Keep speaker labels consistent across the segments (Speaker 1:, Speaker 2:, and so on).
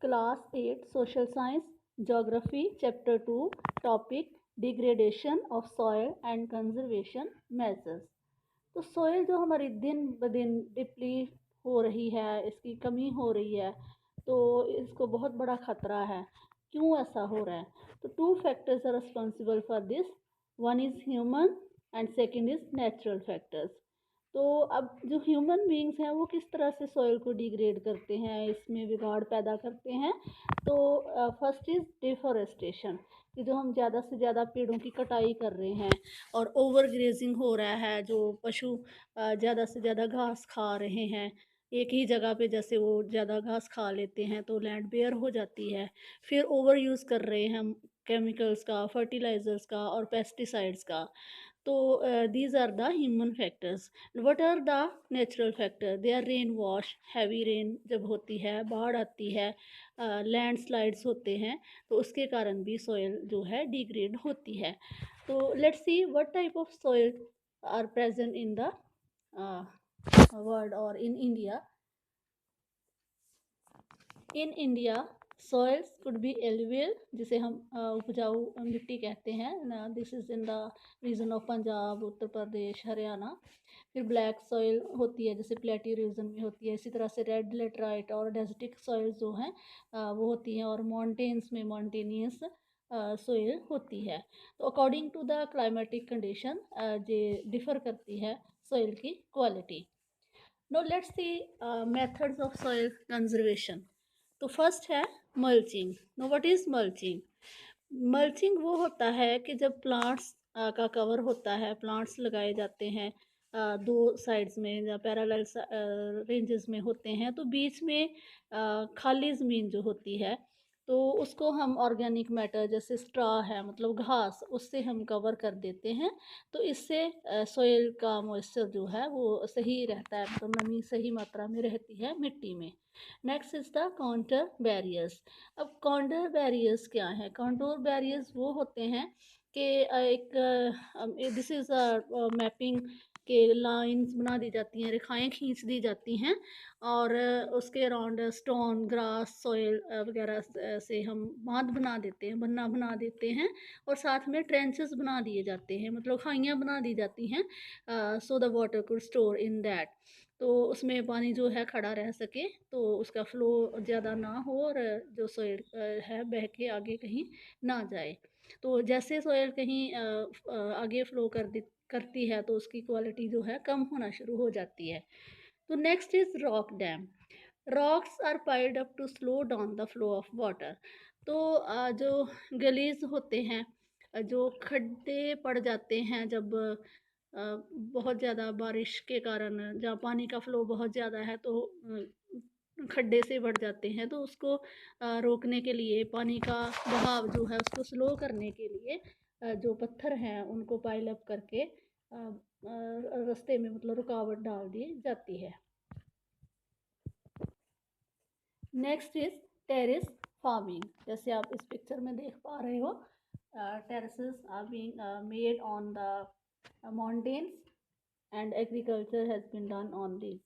Speaker 1: Class 8 social science geography chapter 2 topic degradation of soil and conservation measures. तो soil जो हमारी दिन ब दिन डिप्ली हो रही है, इसकी कमी हो रही है, तो इसको बहुत बड़ा खतरा है। क्यों ऐसा हो रहा है? तो two factors are responsible for this. One is human and second is natural factors. तो अब जो ह्यूमन बीइंग्स हैं वो किस तरह से सॉइल को डिग्रेड करते हैं, इसमें बिगाड़ पैदा करते हैं। तो फर्स्ट इज़ डिफॉरेस्टेशन, कि जो हम ज़्यादा से ज़्यादा पेड़ों की कटाई कर रहे हैं और ओवर ग्रेजिंग हो रहा है, जो पशु ज़्यादा से ज़्यादा घास खा रहे हैं एक ही जगह पे, जैसे वो ज़्यादा घास खा लेते हैं तो लैंड बेयर हो जाती है। फिर ओवर यूज़ कर रहे हैं हम केमिकल्स का, फर्टिलाइजर्स का और पेस्टिसाइड्स का। तो these are the human factors. What are the natural factor? They are rain wash, heavy rain जब होती है, बाढ़ आती है, लैंडस्लाइड्स होते हैं, तो उसके कारण भी सॉइल जो है डिग्रेड होती है। तो let's see what type of soil are present in the world और in India. In India soils could be alluvial, जिसे हम उपजाऊ मिट्टी कहते हैं। This is in the region of Punjab, Uttar Pradesh, Haryana. फिर ब्लैक सॉइल होती है, जैसे प्लेट्यू रीजन में होती है। इसी तरह से रेड लेटराइट और डेजर्टिक सॉइल जो हैं वो होती हैं, और माउंटेन्स में माउंटेनियस सॉइल होती है। तो according to the climatic condition ये डिफ़र करती है सॉइल की quality. Now let's see methods of soil conservation. तो फर्स्ट है mulching. Now what is mulching? Mulching वो होता है कि जब प्लांट्स का कवर होता है, प्लांट्स लगाए जाते हैं दो साइड्स में या पैरेलल रेंजेस में होते हैं, तो बीच में खाली ज़मीन जो होती है, तो उसको हम ऑर्गेनिक मैटर जैसे स्ट्रा है, मतलब घास, उससे हम कवर कर देते हैं। तो इससे सॉइल का मॉइस्चर जो है वो सही रहता है, मतलब नमी सही मात्रा में रहती है मिट्टी में। Next is the counter barriers. अब काउंटर बैरियर्स क्या है? काउंटर बैरियर्स वो होते हैं कि एक दिस इज मैपिंग के लाइंस बना दी जाती हैं, रेखाएं खींच दी जाती हैं, और उसके अराउंड स्टोन, ग्रास, सॉइल वगैरह से हम बांध बना देते हैं, बन्ना बना देते हैं, और साथ में ट्रेंचेस बना दिए जाते हैं, मतलब खाइयाँ बना दी जाती हैं, so the water could store in that. तो उसमें पानी जो है खड़ा रह सके, तो उसका फ्लो ज़्यादा ना हो, और जो सॉइल है बह के आगे कहीं ना जाए। तो जैसे सॉइल कहीं आगे फ्लो करती है, तो उसकी क्वालिटी जो है कम होना शुरू हो जाती है। तो next is rock dam. Rocks are piled up to slow down the flow of water. तो जो गलीज होते हैं, जो खड्डे पड़ जाते हैं जब बहुत ज़्यादा बारिश के कारण, जहाँ पानी का फ्लो बहुत ज़्यादा है, तो खड्डे से बढ़ जाते हैं, तो उसको रोकने के लिए, पानी का बहाव जो है उसको स्लो करने के लिए जो पत्थर हैं उनको पाइल अप करके रास्ते में, मतलब रुकावट डाल दी जाती है। Next is terrace farming. जैसे आप इस पिक्चर में देख पा रहे हो, terraces are being made on the mountains and agriculture has been done on this.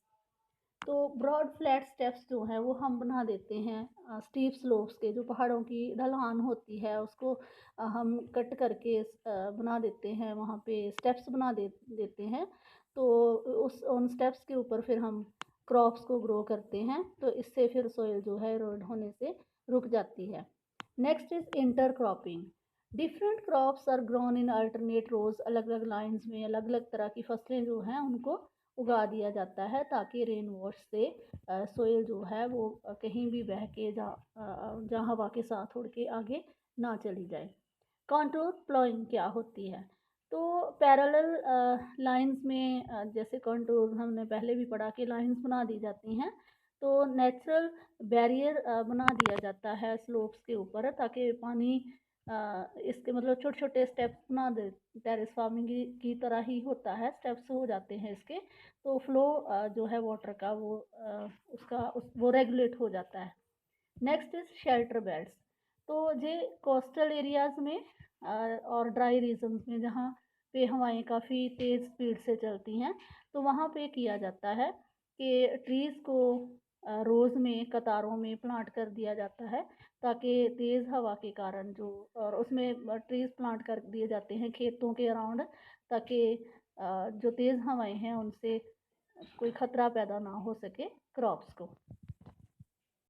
Speaker 1: तो ब्रॉड फ्लैट स्टेप्स जो हैं वो हम बना देते हैं, स्टीप स्लोप्स के, जो पहाड़ों की ढलान होती है उसको हम कट करके बना देते हैं, वहाँ पे स्टेप्स बना देते हैं। तो उस उन स्टेप्स के ऊपर फिर हम क्रॉप्स को ग्रो करते हैं, तो इससे फिर सॉइल जो है एरोड होने से रुक जाती है। Next is intercropping. Different crops are grown in alternate rows. अलग अलग लाइन्स में अलग अलग तरह की फसलें जो हैं उनको उगा दिया जाता है, ताकि रेन वॉश से सोइल जो है वो कहीं भी बह के जहाँ हवा के साथ उड़ के आगे ना चली जाए। कॉन्टूर प्लॉइंग क्या होती है? तो पैरेलल लाइंस में जैसे कॉन्टूर हमने पहले भी पढ़ा कि लाइंस बना दी जाती हैं, तो नेचुरल बैरियर बना दिया जाता है स्लोप्स के ऊपर, ताकि पानी इसके, मतलब छोटे छोटे स्टेप्स बना दे। टेरेस फार्मिंग की तरह ही होता है, स्टेप्स हो जाते हैं इसके, तो फ्लो जो है वाटर का वो रेगुलेट हो जाता है। Next is shelter belts. तो ये कोस्टल एरियाज़ में और ड्राई रीजन्स में, जहाँ पे हवाएं काफ़ी तेज़ स्पीड से चलती हैं, तो वहाँ पे किया जाता है कि ट्रीज़ को रोज़ में कतारों में प्लांट कर दिया जाता है, ताकि तेज़ हवा के कारण जो और उसमें ट्रीज़ प्लांट कर दिए जाते हैं खेतों के अराउंड, ताकि जो तेज़ हवाएँ हैं उनसे कोई ख़तरा पैदा ना हो सके क्रॉप्स को।